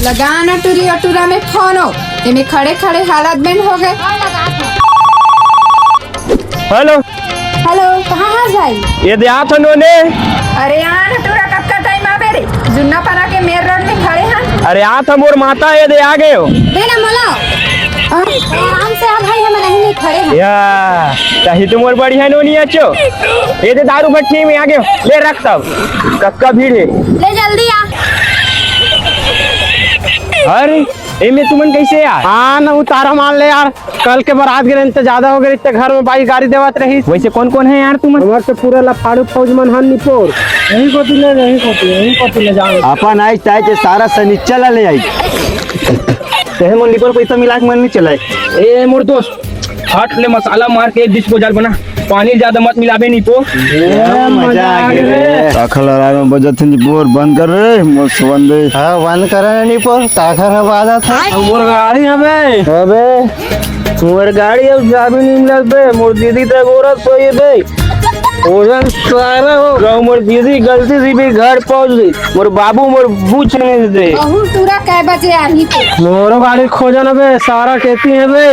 लगाना टूरी अटूरा में फोनो इमे खड़े खड़े हालत बंद हो गए। हेलो हेलो कहाँ जाई? ये दे आप ने। अरे यहाँ टूरा कब का टाइम आवे रे? जुन्ना पारा के मेन रोड में खड़े हैं। अरे आप हम और माता ये दे आ गए हो। देना मोला आराम से आ भाई, हम नहीं खड़े हैं। या कहीं तुम और बढ़िया नो नहीं अच्छो। ये दे दारू भट्टी में आ गए हो। ले रख सब कक्का भीड़ है। ले जल्दी आ। अरे एमे तुमन कैसे यार? हाँ ना उतारा मान ले यार, कल के बारात गिरे इतने ज्यादा हो गए, इतने घर में बाई गाड़ी देवत रही। वैसे कौन कौन है यार तुमन? हमारे से पूरा लफाड़ू फौज मन हन निपोर यही को ले जाओ। अपन आई चाहे के सारा सनीचला ले आई। तेरे मन पर पैसा मिला के मन नहीं चलाए। ए मोर दोस्त हट ले मसाला मार के एक डिश को जाल बना, पानी ज्यादा मत मिलाबे नहीं तो। मजा आ गया। ताखल राय में बजत थी बोर बंद कर रे मोर सुबंद। हाँ बंद करे नहीं पोर ताखर आवाज था। मोर गाड़ी हमें अबे मोर गाड़ी अब चाबी नहीं मिलत बे। मोर दीदी तक औरत सोई बे। ओजन सारा हो गाँव मोर दीदी गलती से भी घर पहुंच गई। मोर बाबू मोर पूछ नहीं दे। अहू टूरा कै बजे आही? मोरो गाड़ी खोजन बे, सारा कहती है बे।